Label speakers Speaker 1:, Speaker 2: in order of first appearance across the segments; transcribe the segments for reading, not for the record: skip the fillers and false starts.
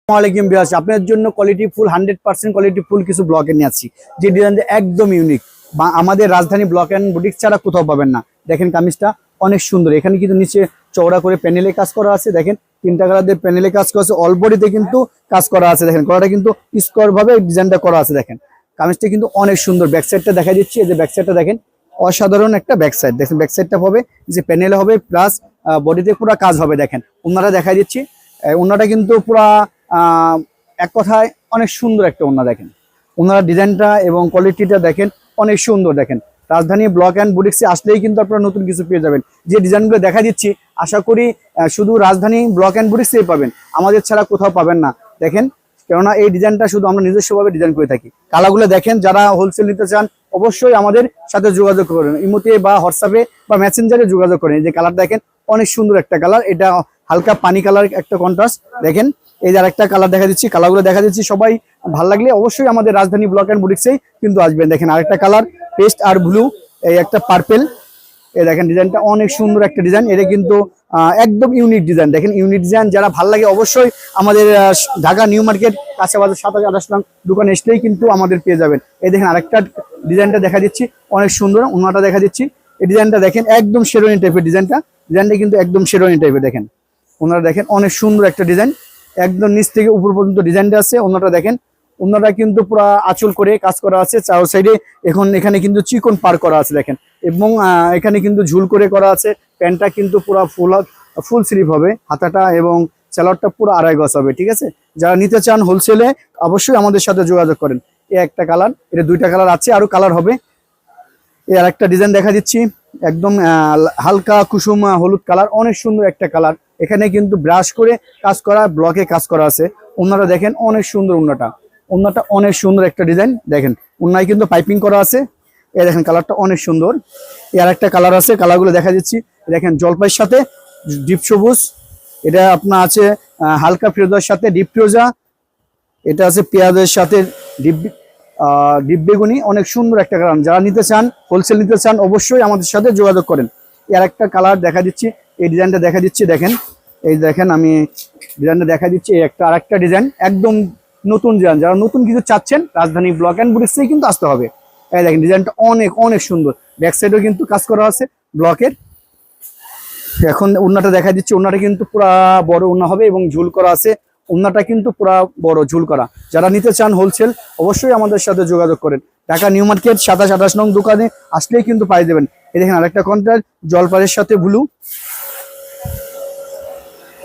Speaker 1: আসসালামু ভিউয়ার্স, আপনাদের জন্য কোয়ালিটি ফুল 100% কোয়ালিটি ফুল কিছু ব্লকে নিয়ে আসছি, যে ডিজাইনটা একদম ইউনিক বা আমাদের রাজধানী ব্লক এন্ড বুটিক ছাড়া কোথাও পাবেন না। দেখেন কামিজটা অনেক সুন্দর, এখানে কিন্তু নিচে চওড়া করে প্যানেলে কাজ করা আছে। দেখেন তিনটা কালার দিয়ে প্যানেলে কাজ করা আছে, অল বডিতে কিন্তু কাজ করা আছে। দেখেন কলাটা কিন্তু স্কোয়ার ভাবে ডিজাইনটা করা আছে। দেখেন কামিজটা কিন্তু অনেক সুন্দর। ব্যাক সাইডটা দেখা দিচ্ছি, এই যে ব্যাক সাইডটা দেখেন অসাধারণ একটা ব্যাক সাইড। দেখেন ব্যাক সাইডটা হবে যে প্যানেলে হবে প্লাস বডিতে পুরো কাজ হবে। দেখেন ওনাটা দেখা দিচ্ছি, ওনাটা কিন্তু পুরা এক কথায় অনেক সুন্দর একটা ওনা। দেখেন ওনারা ডিজাইনটা এবং কোয়ালিটিটা দেখেন অনেক সুন্দর। দেখেন রাজধানী ব্লক অ্যান্ড বুটিক্সে আসলেই কিন্তু আপনারা নতুন কিছু পেয়ে যাবেন। যে ডিজাইনগুলো দেখা দিচ্ছি আশা করি শুধু রাজধানী ব্লক অ্যান্ড বুটিক্সেই পাবেন, আমাদের ছাড়া কোথাও পাবেন না। দেখেন কেননা এই ডিজাইনটা শুধু আমরা নিজস্বভাবে ডিজাইন করে থাকি। কালারগুলো দেখেন, যারা হোলসেল নিতে চান অবশ্যই আমাদের সাথে যোগাযোগ করেন, ইমোতে বা হোয়াটসঅ্যাপে বা মেসেঞ্জারে যোগাযোগ করেন। এই যে কালার দেখেন অনেক সুন্দর একটা কালার, এটা হালকা পানি কালার একটা কন্ট্রাস্ট। দেখেন এই যে আরেকটা কালার দেখা দিচ্ছি, কালারগুলো দেখা দিচ্ছি। সবাই ভালো লাগলে অবশ্যই আমাদের রাজধানী ব্লক অ্যান্ড বুটিক্সেই কিন্তু আসবেন। দেখেন আরেকটা কালার পেস্ট আর ব্লু, এই একটা পার্পেল। এই দেখেন ডিজাইনটা অনেক সুন্দর একটা ডিজাইন, এটা কিন্তু একদম ইউনিক ডিজাইন। দেখেন ইউনিক ডিজাইন যারা ভালো লাগে অবশ্যই আমাদের ঢাকা নিউ মার্কেট কাছে বাজার 27-28 নং দোকানে আসলেই কিন্তু আমাদের পেয়ে যাবেন। এই দেখেন আরেকটা ডিজাইনটা দেখা দিচ্ছি অনেক সুন্দর, ওনাটা দেখা দিচ্ছি। এই ডিজাইনটা দেখেন একদম শেরওয়ানি টাইপের ডিজাইনটা কিন্তু একদম শেরওয়ানি টাইপের। দেখেন ওনারা দেখেন অনেক সুন্দর একটা ডিজাইন, একদম নিচ থেকে উপর পর্যন্ত ডিজাইনটা আছে। ওনাটা দেখেন, ওনাটা কিন্তু পুরো আঁচল করে কাজ করা আছে, চার সাইডে এখানে কিন্তু চিকন পার করা আছে। দেখেন এবং এখানে কিন্তু ঝুল করে করা আছে। প্যান্টটা কিন্তু পুরো ফুল স্লিভ হবে, হাতাটা এবং স্যালোয়ারটা পুরো 2.5 গজ হবে। ঠিক আছে, যারা নিতে চান হোলসেলে অবশ্যই আমাদের সাথে যোগাযোগ করেন। এই একটা কালার, এটা দুইটা কালার আছে, আরো কালার হবে। এই আর একটা ডিজাইন দেখা দিচ্ছি, একদম হালকা কুসুম হলুদ কালার, অনেক সুন্দর একটা কালার। এখানে কিন্তু ব্রাশ করে কাজ করা, ব্লকে কাজ করা আছে। ওনাটা দেখেন অনেক সুন্দর, ওনাটা অনেক সুন্দর একটা ডিজাইন। দেখেন ওনায় কিন্তু পাইপিং করা আছে। এই দেখেন কালারটা অনেক সুন্দর। এর একটা কালার আছে, কালারগুলো দেখা দিচ্ছি। দেখেন জলপাইয়ের সাথে ডিপ সবুজ, এটা আপনার আছে হালকা ফিরোজার সাথে ডিপ ফিরোজা, এটা আছে পেঁয়াজের সাথে ডিপ বেগুনি। অনেক সুন্দর একটা কালার, যারা নিতে চান হোলসেল নিতে চান অবশ্যই আমাদের সাথে যোগাযোগ করেন। এর একটা কালার দেখা দিচ্ছি, এই ডিজাইনটা দেখা দিচ্ছি। দেখেন এই দেখেন আমি ডিজাইনটা দেখা দিচ্ছি, এই একটা আরেকটা ডিজাইন একদম নতুন ডিজাইন। যারা নতুন কিছু চাচ্ছেন রাজধানী ব্লক অ্যান্ড বুটিক্সেই কিন্তু আসতে হবে। এই দেখেন ডিজাইনটা অনেক সুন্দর, ব্যাক সাইডেও কিন্তু কাজ করা আছে ব্লকের। এখন ওড়নাটা দেখা দিচ্ছি, ওড়নাটা কিন্তু পুরা বড় ওড়না হবে এবং ঝুল করা আছে। ওড়নাটা কিন্তু পুরা বড় ঝুল করা। যারা নিতে চান হোলসেল অবশ্যই আমাদের সাথে যোগাযোগ করেন। ঢাকা নিউ মার্কেট 27-28 নং দোকানে আসলেই কিন্তু পাই দেবেন। এই দেখেন আরেকটা কন্ট্রাস্ট জলপাইয়ের সাথে ব্লু,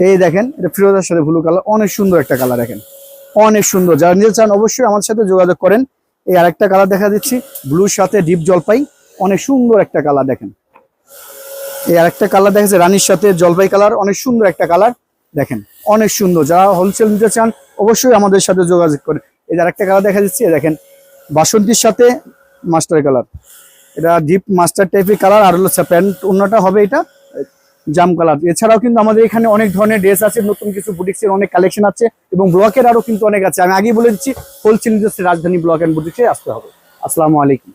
Speaker 1: এই দেখেন এটা ফিরোজার সাথে ব্লু কালার, অনেক সুন্দর একটা কালার। দেখেন অনেক সুন্দর, যারা নিতে চান অবশ্যই আমার সাথে যোগাযোগ করেন। এই আরেকটা কালার দেখা দিচ্ছি ব্লুর সাথে ডিপ জলপাই, অনেক সুন্দর একটা কালার। দেখেন এই আরেকটা কালার দেখা যাচ্ছে রানীর সাথে জলপাই কালার, অনেক সুন্দর একটা কালার। দেখেন অনেক সুন্দর, যারা হোলসেল নিতে চান অবশ্যই আমাদের সাথে যোগাযোগ করেন। এই আরেকটা কালার দেখা দিচ্ছি, দেখেন বাসন্তীর সাথে মাস্টার কালার, এটা ডিপ মাস্টার টাইপের কালার। আর হলো প্যান্ট ওড়নাটা হবে এটা জাম কালার। এছাড়াও কিন্তু আমাদের এখানে অনেক ধরনের ড্রেস আছে, নতুন কিছু বুটিক্সের অনেক কালেকশন আছে এবং ব্লকের আরো কিন্তু অনেক আছে। আমি আগেই বলে দিচ্ছি হোলসেল নিতে রাজধানী ব্লক অ্যান্ড বুটিক্সে আসতে হবে। আসসালামু আলাইকুম।